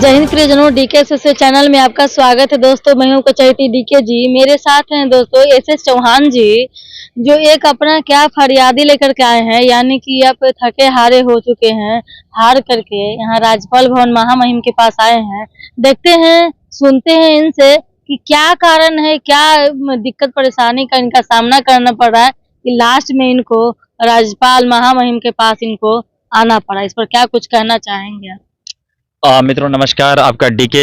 जय हिंद प्रियजनों, डीके से चैनल में आपका स्वागत है। दोस्तों मैं हूं कचहरी डीके जी। मेरे साथ हैं दोस्तों एसएस चौहान जी, जो एक अपना क्या फरियादी लेकर के आए हैं, यानी कि अब थके हारे हो चुके हैं। हार करके यहाँ राज्यपाल भवन महामहिम के पास आए हैं। देखते हैं, सुनते हैं इनसे कि क्या कारण है, क्या दिक्कत परेशानी का इनका सामना करना पड़ रहा है कि लास्ट में इनको राज्यपाल महामहिम के पास इनको आना पड़ा। इस पर क्या कुछ कहना चाहेंगे आप? मित्रों नमस्कार। आपका डीके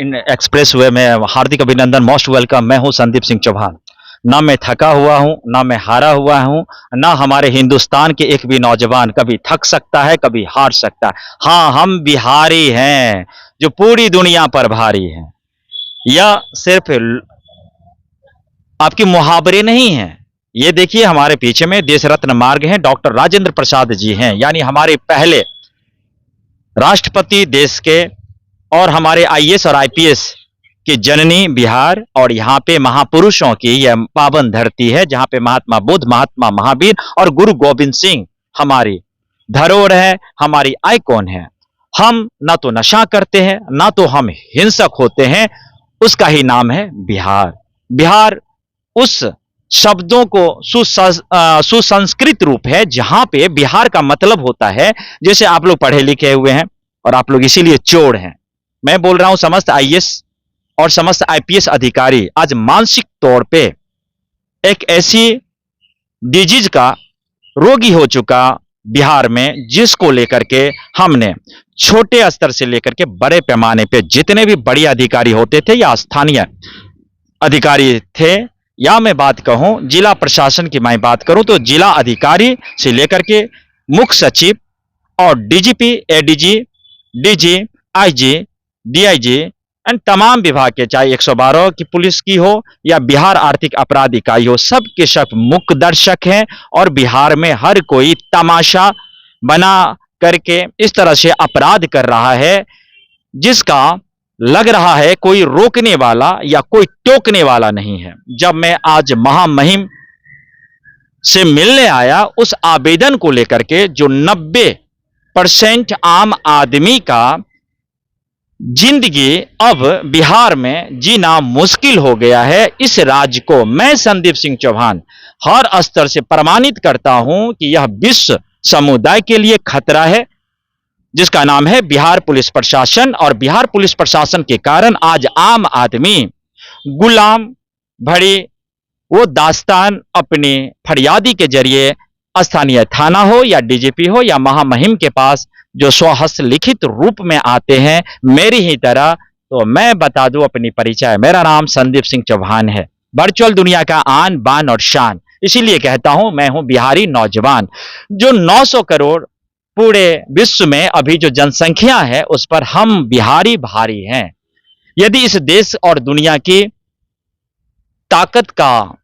इन एक्सप्रेस वे में हार्दिक अभिनंदन, मोस्ट वेलकम। मैं हूं संदीप सिंह चौहान। ना मैं थका हुआ हूं, ना मैं हारा हुआ हूं, ना हमारे हिंदुस्तान के एक भी नौजवान कभी थक सकता है, कभी हार सकता है। हाँ, हम बिहारी हैं जो पूरी दुनिया पर भारी हैं। यह सिर्फ आपकी मुहावरे नहीं है। ये देखिए, हमारे पीछे में देश रत्न मार्ग हैं, डॉक्टर राजेंद्र प्रसाद जी हैं, यानी हमारे पहले राष्ट्रपति देश के, और हमारे आईएएस और आईपीएस की जननी बिहार। और यहाँ पे महापुरुषों की यह पावन धरती है, जहाँ पे महात्मा बुद्ध, महात्मा महावीर और गुरु गोविंद सिंह हमारी धरोहर है, हमारी आइकॉन है। हम ना तो नशा करते हैं, ना तो हम हिंसक होते हैं, उसका ही नाम है बिहार। बिहार उस शब्दों को सुसंस्कृत रूप है, जहां पे बिहार का मतलब होता है, जैसे आप लोग पढ़े लिखे हुए हैं और आप लोग इसीलिए चोर हैं। मैं बोल रहा हूं समस्त आईएएस और समस्त आईपीएस अधिकारी आज मानसिक तौर पे एक ऐसी डिजीज का रोगी हो चुका बिहार में, जिसको लेकर के हमने छोटे स्तर से लेकर के बड़े पैमाने पे जितने भी बड़े अधिकारी होते थे या स्थानीय अधिकारी थे, या मैं बात कहूं जिला प्रशासन की मैं बात करूं तो जिला अधिकारी से लेकर के मुख्य सचिव और DGP, ADG, DG, IG, DIG and तमाम विभाग के, चाहे 112 की पुलिस की हो या बिहार आर्थिक अपराध इकाई हो, सब के सब मुख्य दर्शक हैं। और बिहार में हर कोई तमाशा बना करके इस तरह से अपराध कर रहा है, जिसका लग रहा है कोई रोकने वाला या कोई टोकने वाला नहीं है। जब मैं आज महामहिम से मिलने आया, उस आवेदन को लेकर के जो 90% आम आदमी का जिंदगी अब बिहार में जीना मुश्किल हो गया है, इस राज्य को मैं संदीप सिंह चौहान हर स्तर से प्रमाणित करता हूं कि यह विश्व समुदाय के लिए खतरा है, जिसका नाम है बिहार पुलिस प्रशासन। और बिहार पुलिस प्रशासन के कारण आज आम आदमी गुलाम भरी वो दास्तान अपनी फरियादी के जरिए स्थानीय थाना हो या डीजीपी हो या महामहिम के पास जो स्वहस्त लिखित रूप में आते हैं, मेरी ही तरह। तो मैं बता दूं अपनी परिचय, मेरा नाम संदीप सिंह चौहान है, वर्चुअल दुनिया का आन बान और शान। इसीलिए कहता हूं मैं हूं बिहारी नौजवान, जो 900 करोड़ पूरे विश्व में अभी जो जनसंख्या है उस पर हम बिहारी भारी हैं। यदि इस देश और दुनिया की ताकत का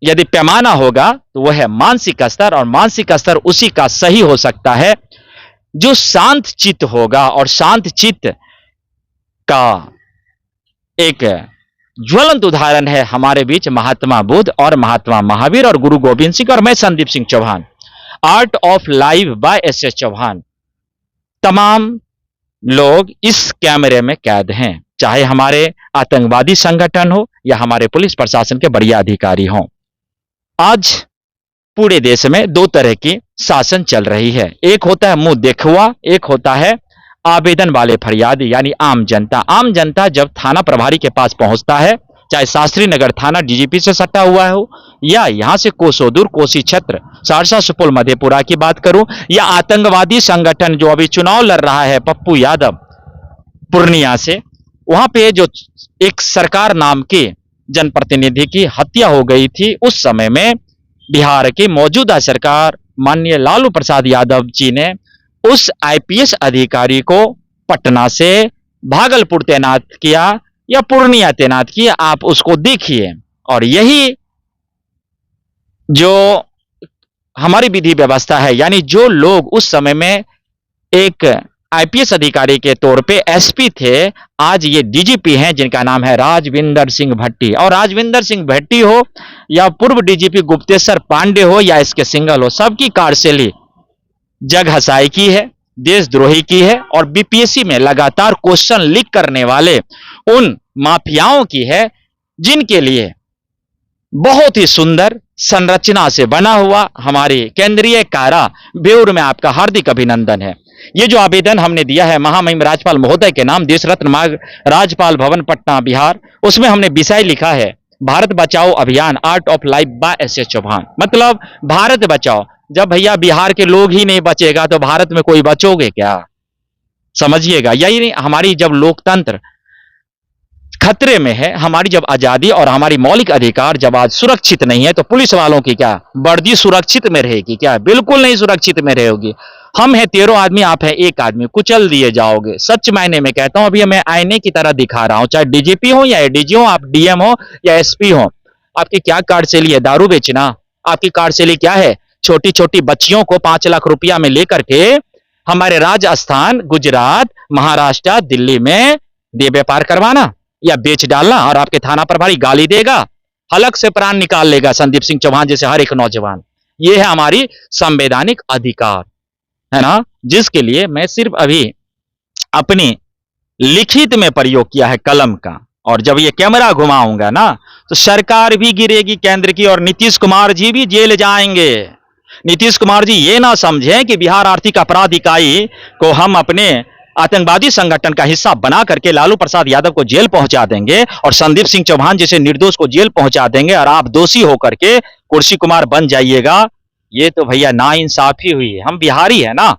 यदि पैमाना होगा तो वह है मानसिक स्तर, और मानसिक स्तर उसी का सही हो सकता है जो शांत चित्त होगा। और शांत चित्त का एक ज्वलंत उदाहरण है हमारे बीच महात्मा बुद्ध और महात्मा महावीर और गुरु गोविंद सिंह और मैं Sandeep Singh Chauhan. Art of life by SS Chauhan. तमाम लोग इस कैमरे में कैद हैं, चाहे हमारे आतंकवादी संगठन हो या हमारे पुलिस प्रशासन के बढ़िया अधिकारी हों। आज पूरे देश में दो तरह की शासन चल रही है, एक होता है मुंह देखुआ, एक होता है आवेदन वाले फरियादी यानी आम जनता। आम जनता जब थाना प्रभारी के पास पहुंचता है, चाहे शास्त्री नगर थाना डीजीपी से सटा हुआ हो या यहां से कोसों दूर कोसी क्षेत्र सहरसा, सुपौल, मधेपुरा की बात करूं, या आतंकवादी संगठन जो अभी चुनाव लड़ रहा है पप्पू यादव पूर्णिया से, वहां पे जो एक सरकार नाम के जनप्रतिनिधि की हत्या हो गई थी, उस समय में बिहार की मौजूदा सरकार माननीय लालू प्रसाद यादव जी ने उस आईपीएस अधिकारी को पटना से भागलपुर तैनात किया या पूर्णिया तैनात किया, आप उसको देखिए। और यही जो हमारी विधि व्यवस्था है, यानी जो लोग उस समय में एक आईपीएस अधिकारी के तौर पे एसपी थे, आज ये डीजीपी हैं, जिनका नाम है राजविंदर सिंह भट्टी। और राजविंदर सिंह भट्टी हो या पूर्व डीजीपी गुप्तेश्वर पांडे हो या एसके सिंघल हो, सबकी कार्यशैली जग हसाई की है। देशद्रोही की है और बीपीएससी में लगातार क्वेश्चन लीक करने वाले उन माफियाओं की है, जिनके लिए बहुत ही सुंदर संरचना से बना हुआ हमारी केंद्रीय कारा बेऊर में आपका हार्दिक अभिनंदन है। ये जो आवेदन हमने दिया है महामहिम राज्यपाल महोदय के नाम, देश रत्न मार्ग राज्यपाल भवन पटना बिहार, उसमें हमने विषय लिखा है भारत बचाओ अभियान art of life by SS Chauhan. मतलब भारत बचाओ। जब भैया बिहार के लोग ही नहीं बचेगा तो भारत में कोई बचोगे क्या? समझिएगा, यही नहीं, हमारी जब लोकतंत्र खतरे में है, हमारी जब आजादी और हमारी मौलिक अधिकार जब आज सुरक्षित नहीं है, तो पुलिस वालों की क्या वर्दी सुरक्षित में रहेगी क्या? बिल्कुल नहीं सुरक्षित में रहेगी। हम हैं 13 आदमी, आप है एक आदमी, कुचल दिए जाओगे। सच मायने में कहता हूं, अभी मैं आईने की तरह दिखा रहा हूं, चाहे डीजीपी हो या एडीजी हो, आप डीएम हो या एसपी हो, आपकी क्या कार्यशैली है? दारू बेचना? आपकी कार्यशैली क्या है? छोटी छोटी बच्चियों को 5 लाख रुपया में लेकर के हमारे राजस्थान, गुजरात, महाराष्ट्र, दिल्ली में दे व्यापार करवाना या बेच डालना, और आपके थाना प्रभारी गाली देगा, हलक से प्राण निकाल लेगा संदीप सिंह चौहान जैसे हर एक नौजवान। ये है हमारी संवैधानिक अधिकार, है ना, जिसके लिए मैं सिर्फ अभी अपनी लिखित में प्रयोग किया है कलम का। और जब ये कैमरा घुमाऊंगा ना, तो सरकार भी गिरेगी केंद्र की, और नीतीश कुमार जी भी जेल जाएंगे। नीतीश कुमार जी ये ना समझें कि बिहार आर्थिक अपराध इकाई को हम अपने आतंकवादी संगठन का हिस्सा बना करके लालू प्रसाद यादव को जेल पहुंचा देंगे और संदीप सिंह चौहान जैसे निर्दोष को जेल पहुंचा देंगे, और आप दोषी होकर के कुर्सी कुमार बन जाइएगा। ये तो भैया नाइंसाफी हुई है। हम बिहारी है ना,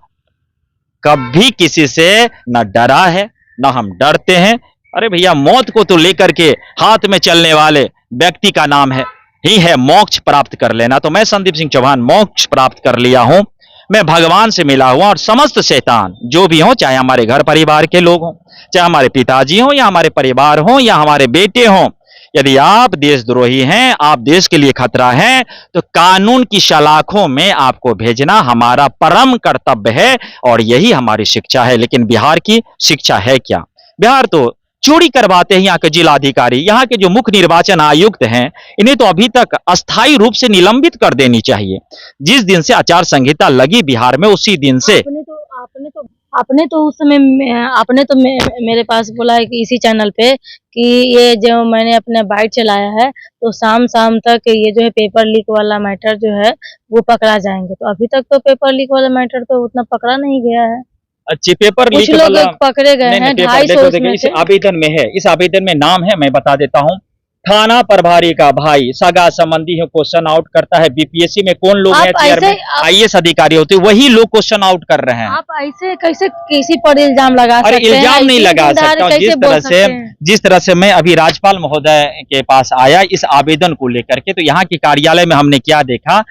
कभी किसी से न डरा है न हम डरते हैं। अरे भैया, मौत को तो लेकर के हाथ में चलने वाले व्यक्ति का नाम है ही है मोक्ष प्राप्त कर लेना। तो मैं संदीप सिंह चौहान मोक्ष प्राप्त कर लिया हूं। मैं भगवान से मिला हुआ, और समस्त शैतान जो भी हो, चाहे हमारे घर परिवार के लोग हों, चाहे हमारे पिताजी हों या हमारे परिवार हों या हमारे बेटे हों, यदि आप देशद्रोही हैं, आप देश के लिए खतरा हैं, तो कानून की सलाखों में आपको भेजना हमारा परम कर्तव्य है, और यही हमारी शिक्षा है। लेकिन बिहार की शिक्षा है क्या? बिहार तो चोरी करवाते हैं यहाँ के जिलाधिकारी। यहाँ के जो मुख्य निर्वाचन आयुक्त हैं, इन्हें तो अभी तक अस्थायी रूप से निलंबित कर देनी चाहिए। जिस दिन से आचार संहिता लगी बिहार में, उसी दिन से आपने तो उस समय आपने तो मेरे पास बोला है कि इसी चैनल पे कि ये जो मैंने अपना बाइक चलाया है, तो शाम तक ये जो है पेपर लीक वाला मैटर जो है वो पकड़ा जाएंगे। तो अभी तक तो पेपर लीक वाला मैटर तो उतना पकड़ा नहीं गया है। अच्छी पेपर कुछ लीक लोग वाला पकड़े गए हैं, 250 इस आवेदन में है। इस आवेदन में नाम है, मैं बता देता हूँ, थाना प्रभारी का भाई सगा संबंधी है, क्वेश्चन आउट करता है। बीपीएससी में कौन लोग हैं चेयरमैन, आईएएस अधिकारी होते, वही लोग क्वेश्चन आउट कर रहे हैं। आप ऐसे कैसे किसी पर इल्जाम लगा सकते हैं? अरे इल्जाम नहीं लगा सकता। जिस तरह से मैं अभी राज्यपाल महोदय के पास आया इस आवेदन को लेकर के, तो यहाँ के कार्यालय में हमने क्या देखा,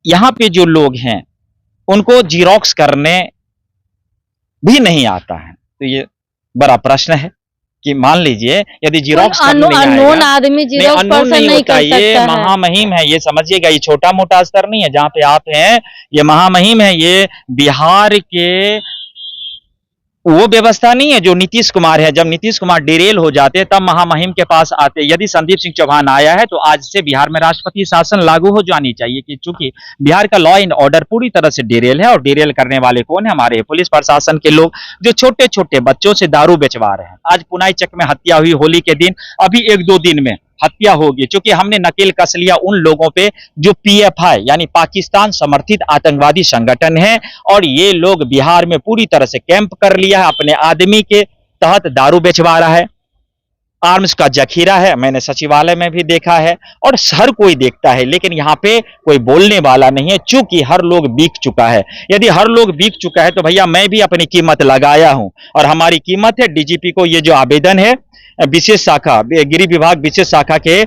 यहाँ पे जो लोग हैं उनको जीरोक्स करने भी नहीं आता है। तो ये बड़ा प्रश्न है कि मान लीजिए यदि जीरोक्स अननोन आदमी जीरोक्स पर्सन नहीं कर सकता है। ये महामहिम है, ये समझिएगा, ये छोटा मोटा स्तर नहीं है जहां पे आप हैं, ये महामहिम है। ये बिहार के वो व्यवस्था नहीं है जो नीतीश कुमार है। जब नीतीश कुमार डिरेल हो जाते तब महामहिम के पास आते। यदि संदीप सिंह चौहान आया है तो आज से बिहार में राष्ट्रपति शासन लागू हो जानी चाहिए, कि चूंकि बिहार का लॉ एंड ऑर्डर पूरी तरह से डिरेल है। और डिरेल करने वाले कौन है? हमारे पुलिस प्रशासन के लोग, जो छोटे छोटे बच्चों से दारू बेचवा रहे हैं। आज पुनाई चक में हत्या हुई होली के दिन, अभी 1-2 दिन में हत्या होगी, क्योंकि हमने नकेल कस लिया उन लोगों पे जो पीएफआई यानी पाकिस्तान समर्थित आतंकवादी संगठन है। और ये लोग बिहार में पूरी तरह से कैंप कर लिया है, अपने आदमी के तहत दारू बेचवा रहा है, आर्म्स का जखीरा है। मैंने सचिवालय में भी देखा है और हर कोई देखता है, लेकिन यहाँ पे कोई बोलने वाला नहीं है, चूंकि हर लोग बिक चुका है। यदि हर लोग बिक चुका है तो भैया मैं भी अपनी कीमत लगाया हूं, और हमारी कीमत है डीजीपी को ये जो आवेदन है विशेष शाखा, गृह विभाग विशेष शाखा के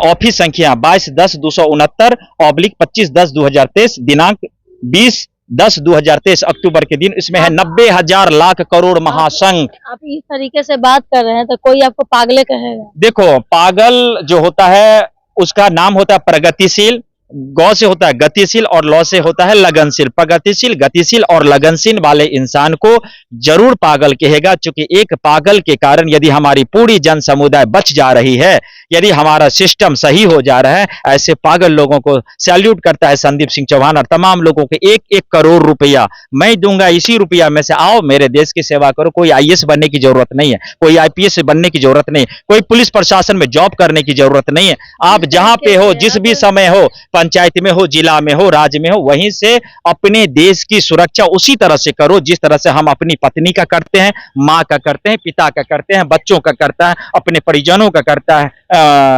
ऑफिस संख्या 22-10-269/25-10-2023 दिनांक 20-10-2023 अक्टूबर के दिन, इसमें है 90,000 लाख करोड़ महाशंख। आप इस तरीके से बात कर रहे हैं तो कोई आपको पागले कहेगा। देखो, पागल जो होता है उसका नाम होता है प्रगतिशील, गौ से होता है गतिशील और लौ से होता है लगनशील। प्रगतिशील, गतिशील और लगनशील वाले इंसान को जरूर पागल कहेगा, क्योंकि एक पागल के कारण यदि हमारी पूरी जन समुदाय बच जा रही है, यदि हमारा सिस्टम सही हो जा रहा है, ऐसे पागल लोगों को सैल्यूट करता है संदीप सिंह चौहान और तमाम लोगों को 1-1 करोड़ रुपया मैं दूंगा, इसी रुपया में से आओ मेरे देश की सेवा करो। कोई आईएएस बनने की जरूरत नहीं है, कोई आईपीएस बनने की जरूरत नहीं, कोई पुलिस प्रशासन में जॉब करने की जरूरत नहीं है। आप जहां पे हो, जिस भी समय हो, पंचायत में हो, जिला में हो, राज्य में हो, वहीं से अपने देश की सुरक्षा उसी तरह से करो जिस तरह से हम अपनी पत्नी का करते हैं, माँ का करते हैं, पिता का करते हैं, बच्चों का करता है, अपने परिजनों का करता है,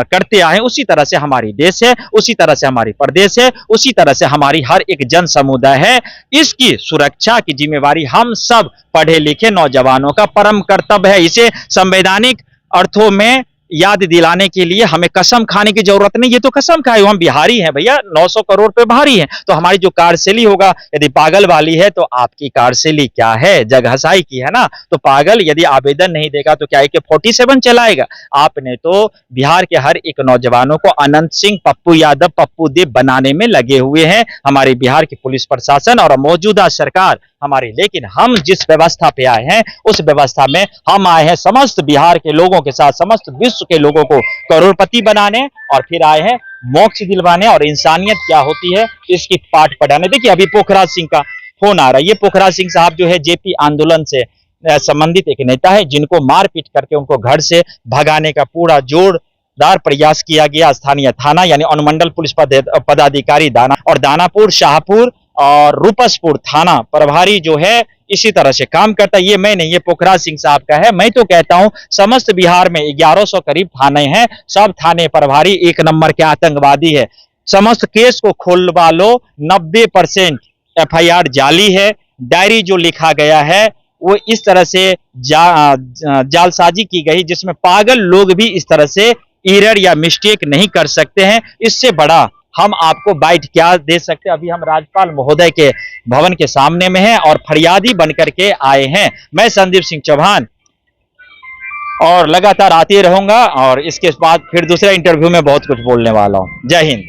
करते आए। उसी तरह से हमारी देश है, उसी तरह से हमारी प्रदेश है, उसी तरह से हमारी हर एक जन समुदाय है। इसकी सुरक्षा की जिम्मेवारी हम सब पढ़े लिखे नौजवानों का परम कर्तव्य है। इसे संवैधानिक अर्थों में याद दिलाने के लिए हमें कसम खाने की जरूरत नहीं। ये तो कसम खाए, हम बिहारी हैं भैया, 900 करोड़ पे भारी हैं, तो हमारी जो कार्यशैली होगा यदि पागल वाली है तो आपकी कार्यशैली क्या है, जगहसाई की है ना। तो पागल यदि आवेदन नहीं देगा तो क्या AK-47 चलाएगा। आपने तो बिहार के हर एक नौजवानों को अनंत सिंह, पप्पू यादव, पप्पू देव बनाने में लगे हुए हैं हमारे बिहार की पुलिस प्रशासन और मौजूदा सरकार हमारी। लेकिन हम जिस व्यवस्था पे आए हैं उस व्यवस्था में हम आए हैं समस्त बिहार के लोगों के साथ, समस्त विश्व के लोगों को करोड़पति बनाने, और फिर आए हैं मोक्ष दिलवाने और इंसानियत क्या होती है इसकी पाठ पढ़ाने। देखिए अभी पोखराज सिंह का फोन आ रहा है। ये पोखराज सिंह साहब जो है जेपी आंदोलन से संबंधित एक नेता है, जिनको मारपीट करके उनको घर से भगाने का पूरा जोरदार प्रयास किया गया। स्थानीय थाना यानी अनुमंडल पुलिस पदाधिकारी दानापुर, शाहपुर और रूपसपुर थाना प्रभारी जो है इसी तरह से काम करता है। ये मैं नहीं, ये पोखराज सिंह साहब का है। मैं तो कहता हूं समस्त बिहार में 1100 करीब थाने हैं, सब थाने प्रभारी 1 नंबर के आतंकवादी है। समस्त केस को खोलवा लो, 90% FIR जाली है। डायरी जो लिखा गया है वो इस तरह से जालसाजी की गई जिसमें पागल लोग भी इस तरह से एरर या मिस्टेक नहीं कर सकते हैं। इससे बड़ा हम आपको बाइट क्या दे सकते हैं। अभी हम राज्यपाल महोदय के भवन के सामने में हैं और फरियादी बनकर के आए हैं। मैं संदीप सिंह चौहान और लगातार आते रहूंगा और इसके बाद फिर दूसरे इंटरव्यू में बहुत कुछ बोलने वाला हूं। जय हिंद।